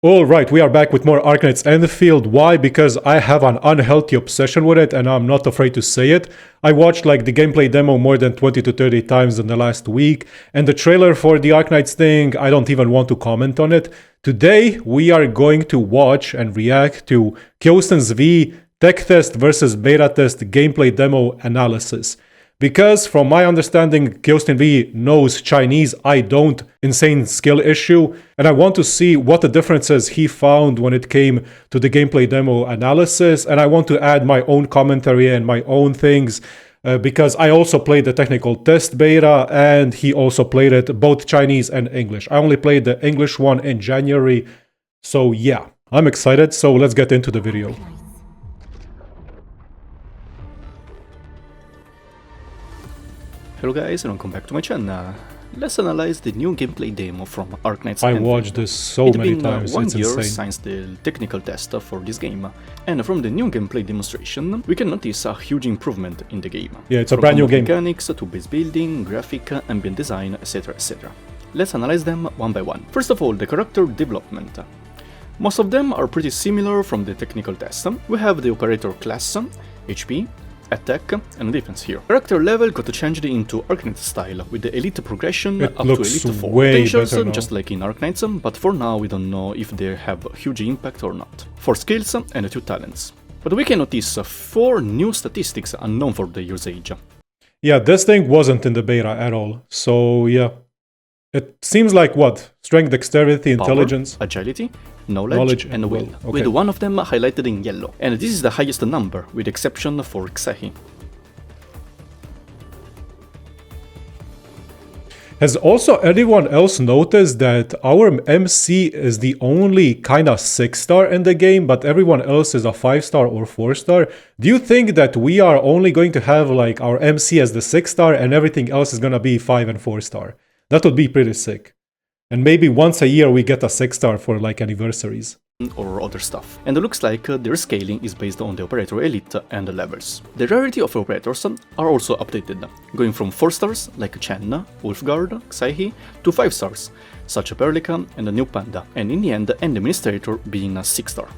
All right, we are back with more Arknights Endfield. Why? Because I have an unhealthy obsession with it, and I'm not afraid to say it. I watched like the gameplay demo more than 20 to 30 times in the last week, and the trailer for the Arknights thing, I don't even want to comment on it. Today, we are going to watch and react to KyostinV tech test versus beta test gameplay demo analysis. Because from my understanding, KyostinV knows Chinese, I don't, insane skill issue, and I want to see what the differences he found when it came to the gameplay demo analysis, and I want to add my own commentary and my own things, because I also played the technical test beta, and he also played it both Chinese and English. I only played the English one in January, so yeah, I'm excited, so let's get into the video. Hello guys and welcome back to my channel. Let's analyze the new gameplay demo from Arknights. I watched this so many times, it's insane. 1 year since the technical test for this game, and from the new gameplay demonstration, we can notice a huge improvement in the game. Yeah, it's a brand new game. Mechanics to base building, graphic, ambient design, etc, etc. Let's analyze them one by one. First of all, the character development. Most of them are pretty similar from the technical test. We have the operator class, HP, attack, and defense here. Character level got changed into Arknights style, with the elite progression up to elite 4. Potentials just like in Arknights, but for now we don't know if they have huge impact or not. 4 skills and 2 talents. But we can notice 4 new statistics unknown for the usage. Yeah, this thing wasn't in the beta at all, so yeah. It seems like what? Strength, dexterity, intelligence? Power, agility, knowledge and will, okay. With one of them highlighted in yellow. And this is the highest number, with exception for Xehi. Has also anyone else noticed that our MC is the only kinda 6-star in the game, but everyone else is a 5-star or 4-star? Do you think that we are only going to have like our MC as the 6-star and everything else is gonna be 5 and 4-star? That would be pretty sick. And maybe once a year we get a 6-star for like anniversaries. Or other stuff. And it looks like their scaling is based on the operator elite and the levels. The rarity of operators are also updated, going from 4 stars like Chen, Wolfguard, Xehi, to 5 stars, such as Perlica and the New Panda, and in the end, End Administrator being a 6-star.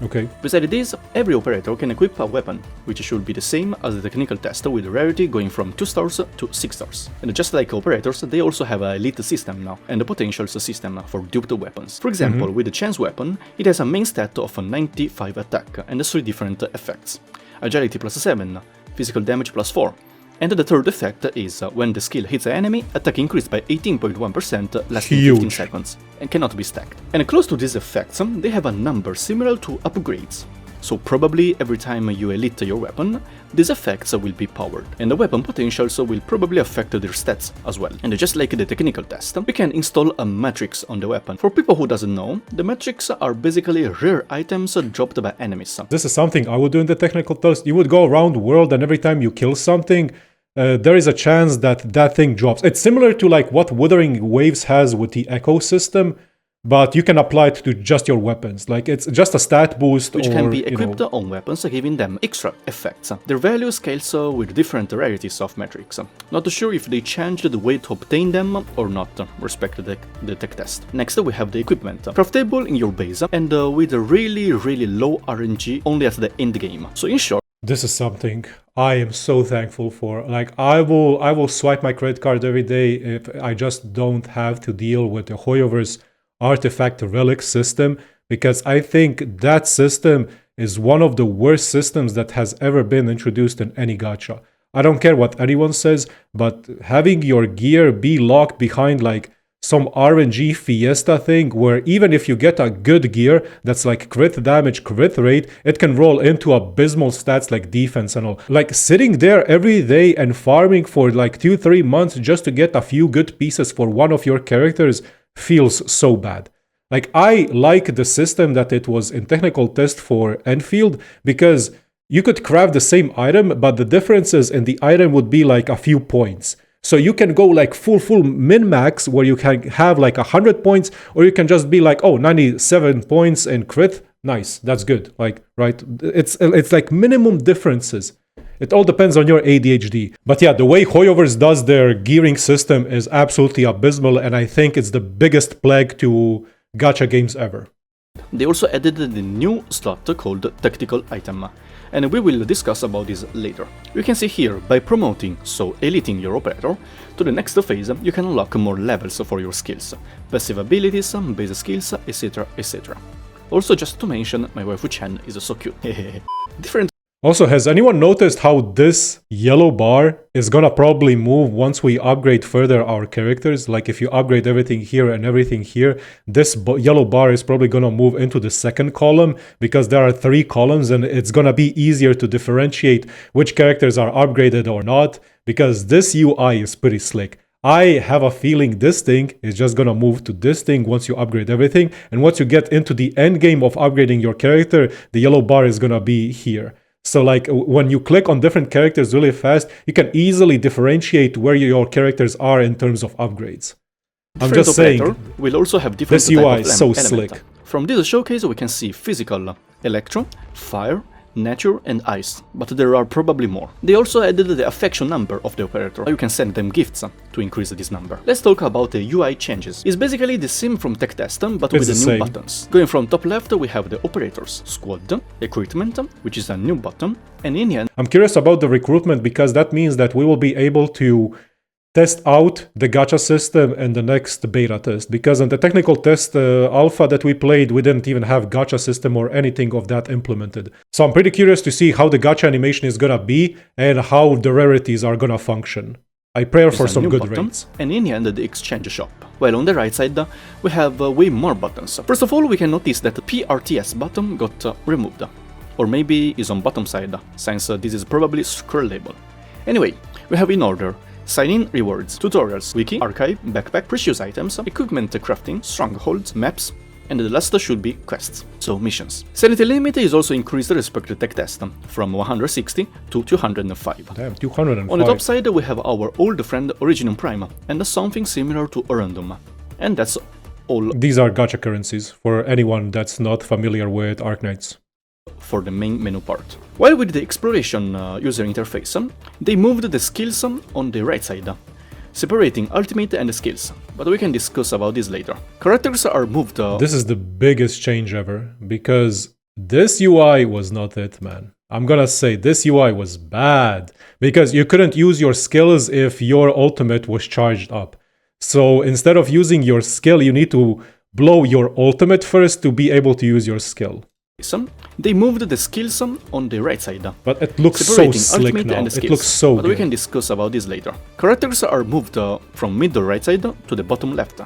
Okay. Besides this, every operator can equip a weapon, which should be the same as the technical test, with the rarity going from 2 stars to 6 stars. And just like operators, they also have a elite system now, and a potentials system for duped weapons. For example, with the Chen's weapon, it has a main stat of 95 attack, and 3 different effects. Agility plus 7, physical damage plus 4, and the third effect is when the skill hits an enemy, attack increased by 18.1% lasting 15 seconds, and cannot be stacked. And close to these effects, they have a number similar to upgrades. So probably every time you elite your weapon, these effects will be powered, and the weapon potentials will probably affect their stats as well. And just like the technical test, we can install a matrix on the weapon. For people who doesn't know, the matrix are basically rare items dropped by enemies. This is something I would do in the technical test. You would go around the world and every time you kill something, there is a chance that that thing drops. It's similar to like what Wuthering Waves has with the ecosystem, but you can apply it to just your weapons. Like it's just a stat boost, which can be equipped on weapons, giving them extra effects. Their value scales with different rarities of metrics. Not sure if they changed the way to obtain them or not, respect the tech test. Next we have the equipment. Craftable in your base and with a really low RNG only at the end game. So in short, this is something I am so thankful for. Like I will swipe my credit card every day if I just don't have to deal with the Hoyover's artifact relic system, because I think that system is one of the worst systems that has ever been introduced in any gacha. I don't care what anyone says, but having your gear be locked behind like some RNG fiesta thing where even if you get a good gear that's like crit damage, crit rate, it can roll into abysmal stats like defense and all. Like sitting there every day and farming for like 2-3 months just to get a few good pieces for one of your characters feels so bad. Like I like the system that it was in technical test for Endfield, because you could craft the same item, but the differences in the item would be like a few points. So you can go like full min-max where you can have like 100 points, or you can just be like, oh, 97 points in crit. Nice, that's good. Like, right? It's like minimum differences. It all depends on your ADHD. But yeah, the way Hoyover's does their gearing system is absolutely abysmal, and I think it's the biggest plague to gacha games ever. They also added the new slot called Tactical Item, and we will discuss about this later. You can see here, by promoting, so eliting your operator, to the next phase you can unlock more levels for your skills, passive abilities, base skills, etc, etc. Also, just to mention, my waifu Chen is so cute. Different. Also, has anyone noticed how this yellow bar is gonna probably move once we upgrade further our characters? Like if you upgrade everything here and everything here, this yellow bar is probably gonna move into the second column because there are 3 columns and it's gonna be easier to differentiate which characters are upgraded or not because this UI is pretty slick. I have a feeling this thing is just gonna move to this thing once you upgrade everything, and once you get into the end game of upgrading your character, the yellow bar is gonna be here. So like when you click on different characters really fast, you can easily differentiate where your characters are in terms of upgrades. I'm just saying, will also have different this UI is so slick. From this showcase we can see physical, electro, fire, nature and ice, but there are probably more. They also added the affection number of the operator. You can send them gifts to increase this number. Let's talk about the UI changes. It's basically the same from tech test, but with the new buttons. Going from top left we have the operators, squad, equipment, which is a new button, and in the end... I'm curious about the recruitment because that means that we will be able to test out the gacha system in the next beta test, because in the technical test alpha that we played, we didn't even have gacha system or anything of that implemented. So I'm pretty curious to see how the gacha animation is gonna be and how the rarities are gonna function. I pray for some good rates. And in the end, the exchange shop. While on the right side, we have way more buttons. First of all, we can notice that the PRTS button got removed. Or maybe is on bottom side, since this is probably scrollable. Anyway, we have in order sign-in rewards, tutorials, wiki, archive, backpack, precious items, equipment crafting, strongholds, maps, and the last should be quests, so missions. Sanity limit is also increased respect to tech test, from 160 to 205. Damn, 205. On the top side we have our old friend Originum Prime, and something similar to Random. And that's all. These are gacha currencies, for anyone that's not familiar with Arknights. For the main menu part. While with the exploration user interface, they moved the skills on the right side, separating ultimate and skills, but we can discuss about this later. Characters are moved... This is the biggest change ever, because this UI was not it, man. I'm gonna say this UI was bad, because you couldn't use your skills if your ultimate was charged up. So instead of using your skill, you need to blow your ultimate first to be able to use your skill. They moved the skills on the right side, but it looks so slick now. It looks so good. But we can discuss about this later. Characters are moved from middle right side to the bottom left,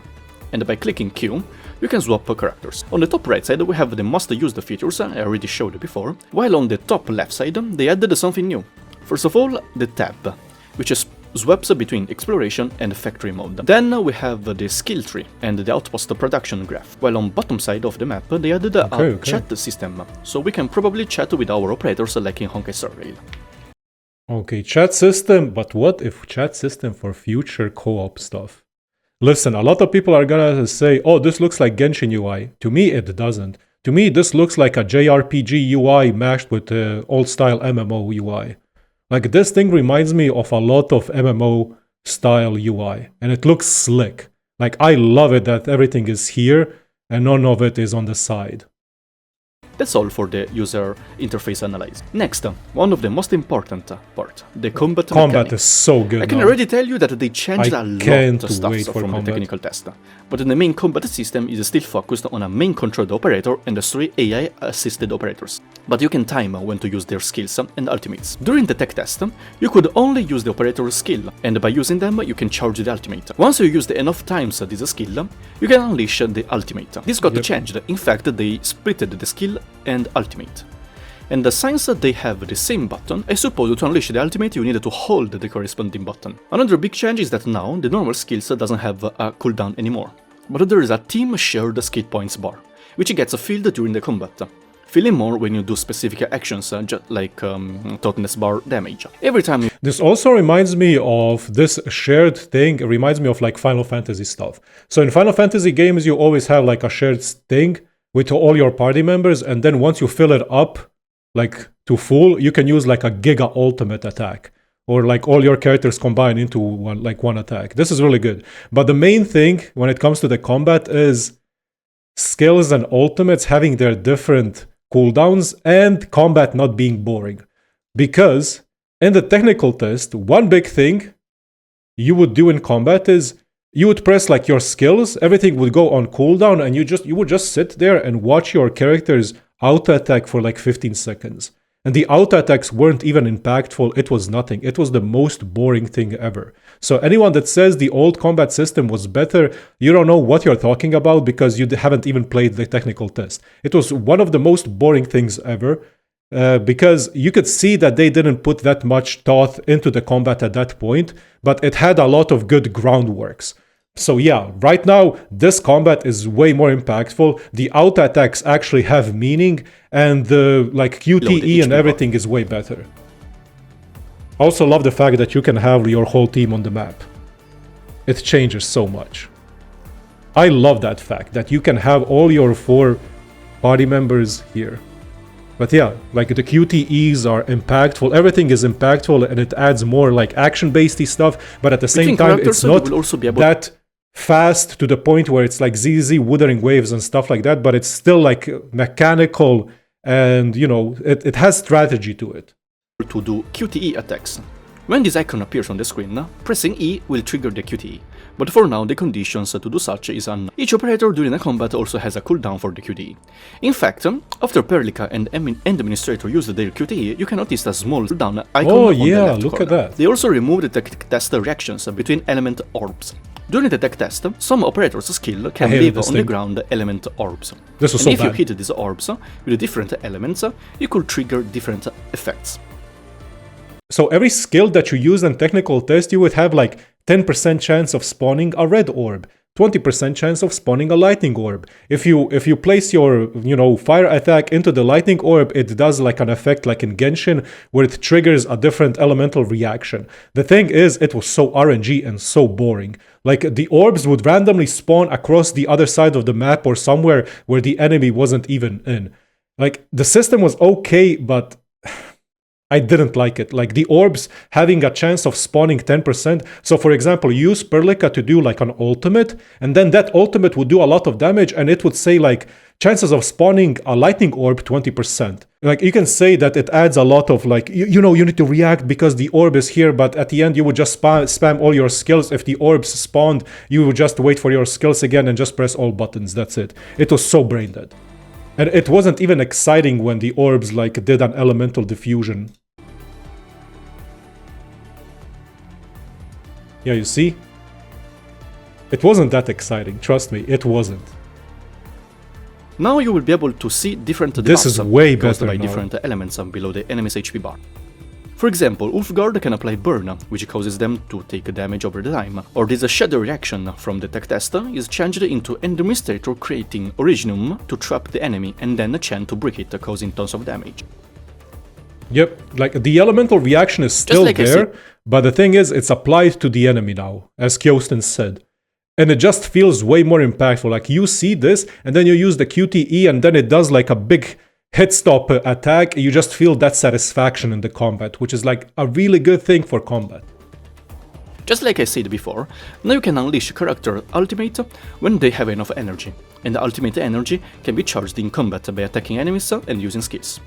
and by clicking Q, you can swap characters. On the top right side we have the most used features I already showed before, while on the top left side they added something new. First of all, the tab, which swaps between exploration and factory mode. Then we have the skill tree and the Outpost production graph. While on bottom side of the map they added a chat system, so we can probably chat with our operators like in Honkai Star Rail. Okay, chat system, but what if chat system for future co-op stuff? Listen, a lot of people are gonna say, oh, this looks like Genshin UI. To me, it doesn't. To me, this looks like a JRPG UI mashed with old-style MMO UI. Like, this thing reminds me of a lot of MMO style UI, and it looks slick. Like, I love it that everything is here, and none of it is on the side. That's all for the user interface analysis. Next, one of the most important part, the combat mechanics. Combat is so good. I can already tell you that they changed a lot of stuff from the technical test. But the main combat system is still focused on a main controlled operator and the 3 AI assisted operators. But you can time when to use their skills and ultimates. During the tech test, you could only use the operator's skill, and by using them you can charge the ultimate. Once you used enough times this skill, you can unleash the ultimate. This got changed. In fact, they splitted the skill and ultimate. And since they have the same button, I suppose to unleash the ultimate you need to hold the corresponding button. Another big change is that now the normal skills doesn't have a cooldown anymore, but there is a team shared skill points bar, which gets filled during the combat, filling more when you do specific actions, just like toughness bar damage. Every time you... This also reminds me of this shared thing. It reminds me of like Final Fantasy stuff. So in Final Fantasy games you always have like a shared thing with all your party members, and then once you fill it up like to full, you can use like a giga ultimate attack, or like all your characters combine into one attack. This is really good. But the main thing when it comes to the combat is skills and ultimates having their different cooldowns, and combat not being boring. Because in the technical test, one big thing you would do in combat is you would press like your skills, everything would go on cooldown, and you would just sit there and watch your characters auto attack for like 15 seconds. And the auto attacks weren't even impactful, it was nothing. It was the most boring thing ever. So anyone that says the old combat system was better, you don't know what you're talking about because you haven't even played the technical test. It was one of the most boring things ever. Because you could see that they didn't put that much thought into the combat at that point, but it had a lot of good groundworks. So yeah, right now, this combat is way more impactful. The auto attacks actually have meaning, and the like QTE and everything is way better. I also love the fact that you can have your whole team on the map. It changes so much. I love that fact, that you can have all your 4 party members here. But yeah, like the QTEs are impactful, everything is impactful, and it adds more like action-based stuff, but at the same time, it's not that fast to the point where it's like ZZ Wuthering Waves and stuff like that, but it's still like mechanical, and you know, it has strategy to it. To do QTE attacks. When this icon appears on the screen, pressing E will trigger the QTE, but for now the conditions to do such is unknown. Each operator during a combat also has a cooldown for the QTE. In fact, after Perlica and Administrator use their QTE, you can notice a small cooldown icon on the left look corner. at that. They also removed the tech test reactions between element orbs. During the tech test, some operators' skill can leave on the ground element orbs. This was and so if bad. you hit these orbs with different elements, you could trigger different effects. So every skill that you use in technical test, you would have like 10% chance of spawning a red orb, 20% chance of spawning a lightning orb. If you place your, fire attack into the lightning orb, it does like an effect like in Genshin, where it triggers a different elemental reaction. The thing is, it was so RNG and so boring. Like the orbs would randomly spawn across the other side of the map or somewhere where the enemy wasn't even in. Like the system was okay, but I didn't like it. Like the orbs having a chance of spawning 10%. So for example, use Perlica to do like an ultimate, and then that ultimate would do a lot of damage, and it would say like chances of spawning a lightning orb 20%. Like you can say that it adds a lot of like, you need to react because the orb is here, but at the end you would just spam all your skills. If the orbs spawned, you would just wait for your skills again and just press all buttons. That's it. It was so brain dead. And it wasn't even exciting when the orbs like did an elemental diffusion. Yeah, you see? It wasn't that exciting, trust me, it wasn't. Now you will be able to see different This is way better by now. different elements below the enemy's HP bar. For example, Ulfgard can apply Burn, which causes them to take damage over the time, or this shadow reaction from the tech test is changed into Administrator creating Originum to trap the enemy and then Chen to break it, causing tons of damage. Yep, like the elemental reaction is still like there, but the thing is, it's applied to the enemy now, as Kyostin said. And it just feels way more impactful. Like you see this, and then you use the QTE, and then it does like a big hit stop attack. You just feel that satisfaction in the combat, which is like a really good thing for combat. Just like I said before, now you can unleash character ultimate when they have enough energy, and the ultimate energy can be charged in combat by attacking enemies and using skills.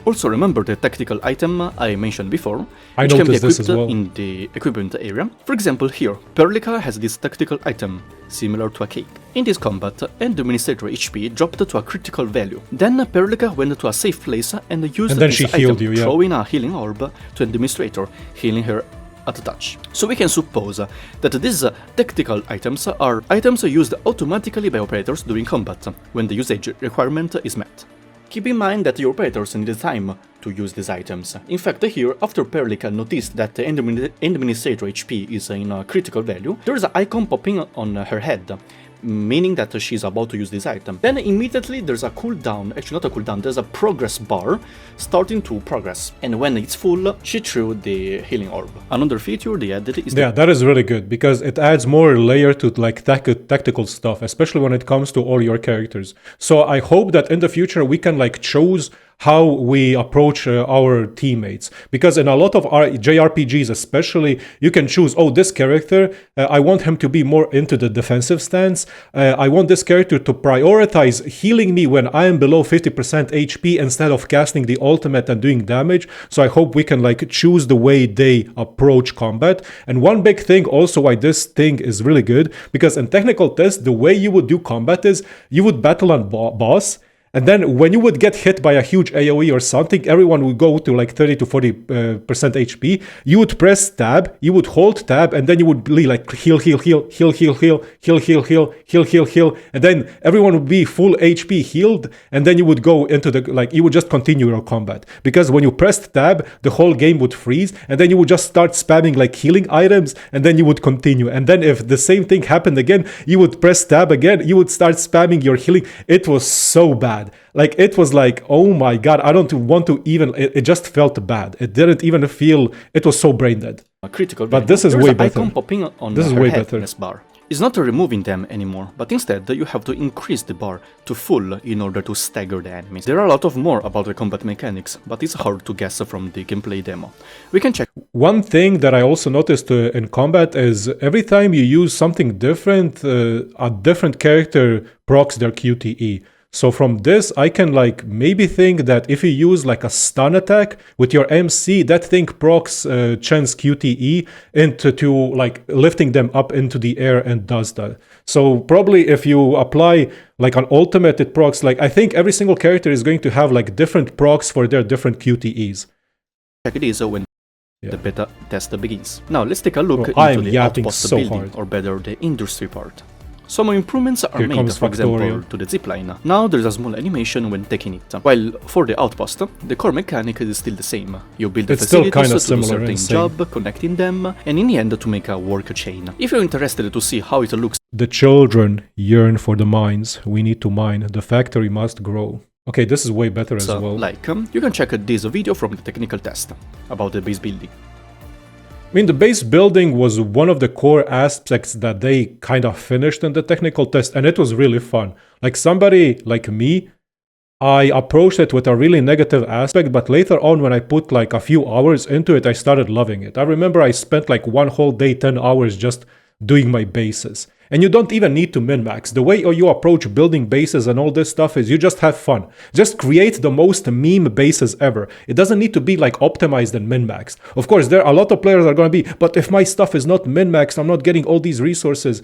Also remember the tactical item I mentioned before, which can be equipped in the equipment area. For example here, Perlica has this tactical item, similar to a cake. In this combat, Administrator HP dropped to a critical value. Then Perlica went to a safe place and used this item, throwing a healing orb to Administrator, healing her at a touch. So we can suppose that these tactical items are items used automatically by operators during combat, when the usage requirement is met. Keep in mind that your operators need time to use these items. In fact, here, after Perlica noticed that the Administrator HP is in a critical value, there is an icon popping on her head, meaning that she's about to use this item. Then immediately there's a cooldown, actually not a cooldown, there's a progress bar starting to progress. And when it's full, she threw the healing orb. Another feature they added is that is really good, because it adds more layer to like tactical stuff, especially when it comes to all your characters. So I hope that in the future we can like choose how we approach our teammates. Because in a lot of our JRPGs especially, you can choose, oh, this character, I want him to be more into the defensive stance. I want this character to prioritize healing me when I am below 50% HP instead of casting the ultimate and doing damage. So I hope we can like choose the way they approach combat. And one big thing also why this thing is really good, because in technical tests, the way you would do combat is you would battle on boss, and then when you would get hit by a huge AoE or something, everyone would go to like 30 to 40% HP. You would press tab, you would hold tab, and then you would be like heal, heal, heal, heal, heal, heal, heal, heal, heal, heal, heal, heal, and then everyone would be full HP healed, and then you would go into the, like, you would just continue your combat. Because when you pressed tab, the whole game would freeze, and then you would just start spamming like healing items, and then you would continue. And then if the same thing happened again, you would press tab again, you would start spamming your healing. It was so bad. Like, it was like, oh my god, I don't want to even, it just felt bad. It didn't even feel, it was so brain dead. Critical, but this is way better. Icon popping on this is way better. Bar. It's not removing them anymore, but instead you have to increase the bar to full in order to stagger the enemies. There are a lot of more about the combat mechanics, but it's hard to guess from the gameplay demo. We can check. One thing that I also noticed in combat is every time you use something different, a different character procs their QTE. So from this, I can like maybe think that if you use like a stun attack with your MC, that thing procs Chen's QTE into like lifting them up into the air and does that. So probably if you apply like an ultimate, it procs like, I think every single character is going to have like different procs for their different QTEs. Check it is when the beta test begins. Now let's take a look into the Outpost building, or better, the industry part. Some improvements are made, for example, to the zipline. Now there's a small animation when taking it, while for the Outpost, the core mechanic is still the same. You build the facilities to do a certain job, connecting them, and in the end to make a work chain. If you're interested to see how it looks... The children yearn for the mines. We need to mine. The factory must grow. Okay, this is way better as well. Like, you can check this video from the technical test about the base building. I mean, the base building was one of the core aspects that they kind of finished in the technical test, and it was really fun. Like, somebody like me, I approached it with a really negative aspect, but later on when I put like a few hours into it, I started loving it. I remember I spent like one whole day, 10 hours just doing my bases. And you don't even need to min-max. The way you approach building bases and all this stuff is you just have fun. Just create the most meme bases ever. It doesn't need to be like optimized and min-maxed. Of course, there are a lot of players that are going to be, but if my stuff is not min-maxed, I'm not getting all these resources.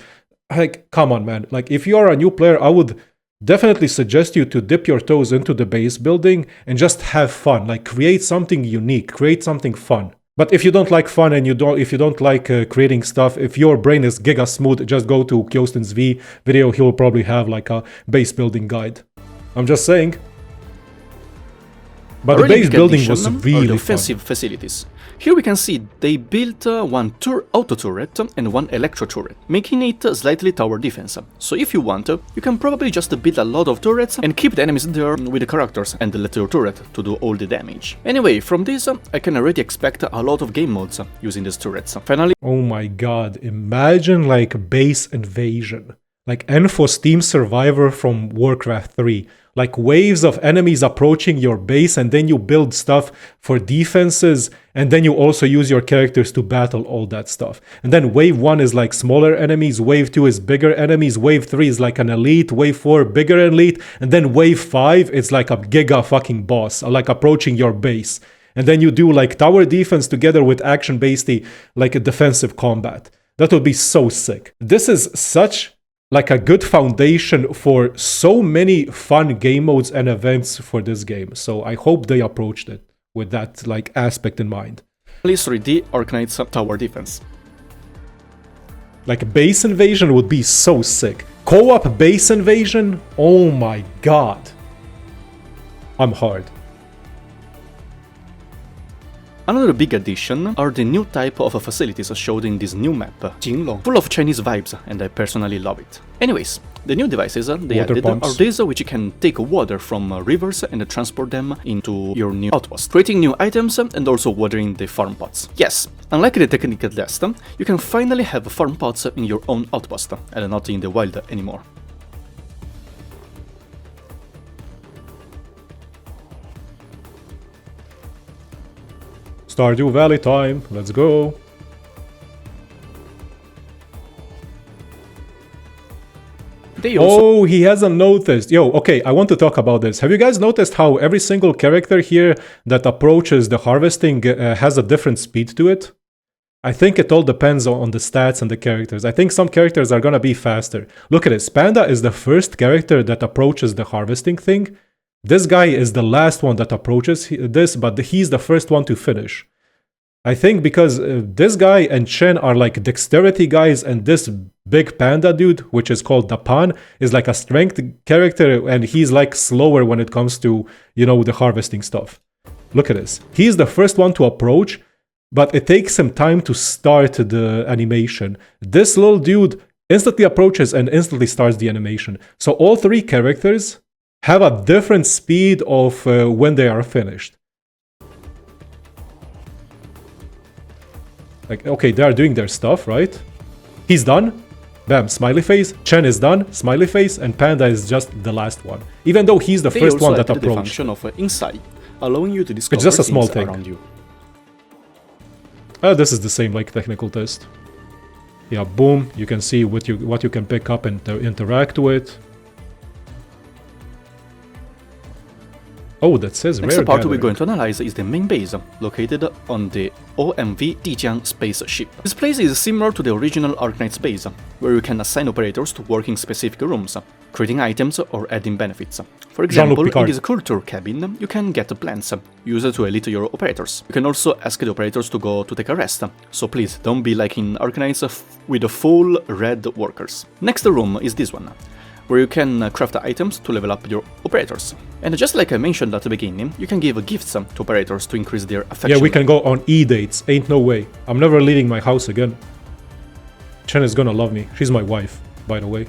Like, come on, man. Like, if you are a new player, I would definitely suggest you to dip your toes into the base building and just have fun. Like, create something unique, create something fun. But if you don't like fun and if you don't like creating stuff, if your brain is giga smooth, just go to KyostinV video. He will probably have like a base building guide. I'm just saying. But the base building was really fun. Offensive facilities. Here we can see they built one auto turret and one electro turret, making it slightly tower defense. So if you want, you can probably just build a lot of turrets and keep the enemies there with the characters and let your turret to do all the damage. Anyway, from this I can already expect a lot of game modes using these turrets. Finally... Oh my god, imagine like base invasion. Like Enfos Team Survivor from Warcraft 3. Like waves of enemies approaching your base, and then you build stuff for defenses, and then you also use your characters to battle all that stuff. And then wave 1 is like smaller enemies, wave 2 is bigger enemies, wave 3 is like an elite, wave 4 bigger elite, and then wave 5 is like a giga fucking boss, like approaching your base. And then you do like tower defense together with action-based like a defensive combat. That would be so sick. This is such like a good foundation for so many fun game modes and events for this game. So I hope they approached it with that like aspect in mind. Please 3D Arknights tower defense. Like base invasion would be so sick. Co-op base invasion? Oh my god. I'm hard. Another big addition are the new type of facilities showed in this new map, Jinlong, full of Chinese vibes, and I personally love it. Anyways, the new devices they added are these which can take water from rivers and transport them into your new outpost, creating new items and also watering the farm pots. Yes, unlike the technical test, you can finally have farm pots in your own outpost, and not in the wild anymore. Stardew Valley time, let's go. Oh, he hasn't noticed. Yo, okay, I want to talk about this. Have you guys noticed how every single character here that approaches the harvesting has a different speed to it? I think it all depends on the stats and the characters. I think some characters are gonna be faster. Look at this. Panda is the first character that approaches the harvesting thing. This guy is the last one that approaches this, but he's the first one to finish. I think because this guy and Chen are like dexterity guys, and this big panda dude, which is called the Pan, is like a strength character, and he's like slower when it comes to, you know, the harvesting stuff. Look at this. He's the first one to approach, but it takes him time to start the animation. This little dude instantly approaches and instantly starts the animation. So all three characters have a different speed of when they are finished. Like, okay, they are doing their stuff, right? He's done. Bam, smiley face. Chen is done, smiley face, and Panda is just the last one. Even though he's the first one that approached. The function of insight, allowing you to discover it's just a small thing around you. This is the same like technical test. Yeah, boom. You can see what you can pick up and interact with. Oh, that says rare. Next part gathering. we're going to analyze is the main base, located on the OMV Tijiang spaceship. This place is similar to the original Arknights base, where you can assign operators to work in specific rooms, creating items or adding benefits. For example, in this culture cabin, you can get plants, used to elite your operators. You can also ask the operators to go to take a rest, so please don't be like in Arknights with the full red workers. Next room is this one, where you can craft items to level up your operators. And just like I mentioned at the beginning, you can give gifts to operators to increase their affection. Yeah, we can go on E-dates. Ain't no way. I'm never leaving my house again. Chen is gonna love me. She's my wife, by the way.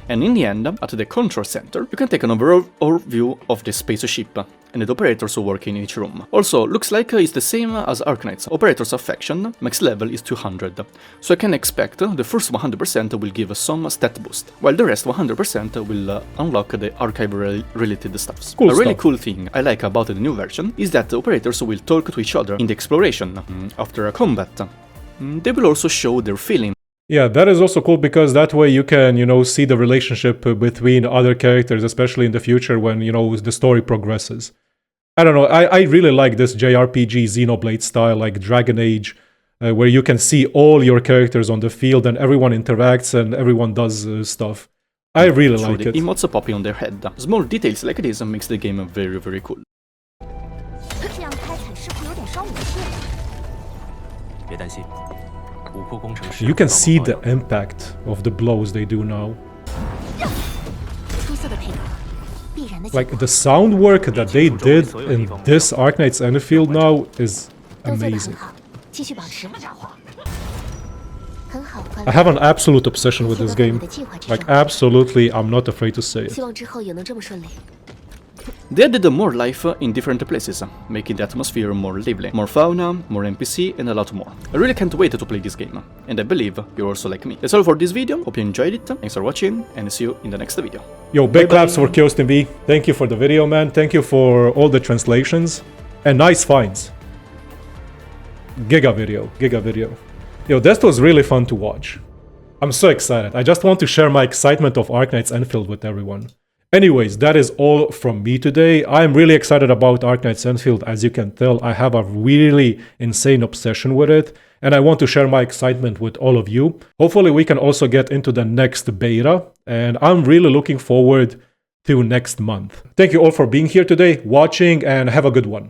And in the end, at the control center, you can take an overall view of the spaceship and the operators who work in each room. Also, looks like it's the same as Arknights. Operators affection max level is 200, so I can expect the first 100% will give some stat boost, while the rest 100% will unlock the archive-related stuffs. A really cool thing I like about the new version is that the operators will talk to each other in the exploration. After a combat, they will also show their feelings. Yeah, that is also cool because that way you can, you know, see the relationship between other characters, especially in the future when, you know, the story progresses. I don't know, I really like this JRPG Xenoblade style, like Dragon Age, where you can see all your characters on the field and everyone interacts and everyone does stuff. I really like it. The emotes popping on their head. Small details like this makes the game very, very cool. You can see the impact of the blows they do now. Like, the sound work that they did in this Arknights Endfield now is amazing. I have an absolute obsession with this game. Like, absolutely, I'm not afraid to say it. They added more life in different places, making the atmosphere more lively, more fauna, more NPC, and a lot more. I really can't wait to play this game, and I believe you're also like me. That's all for this video, hope you enjoyed it, thanks for watching, and see you in the next video. Yo, big claps for KyostinV, thank you for the video, man, thank you for all the translations, and nice finds. Giga video. Yo, this was really fun to watch. I'm so excited, I just want to share my excitement of Arknights Endfield with everyone. Anyways, that is all from me today. I'm really excited about Arknights Endfield. As you can tell, I have a really insane obsession with it, and I want to share my excitement with all of you. Hopefully we can also get into the next beta, and I'm really looking forward to next month. Thank you all for being here today, watching, and have a good one.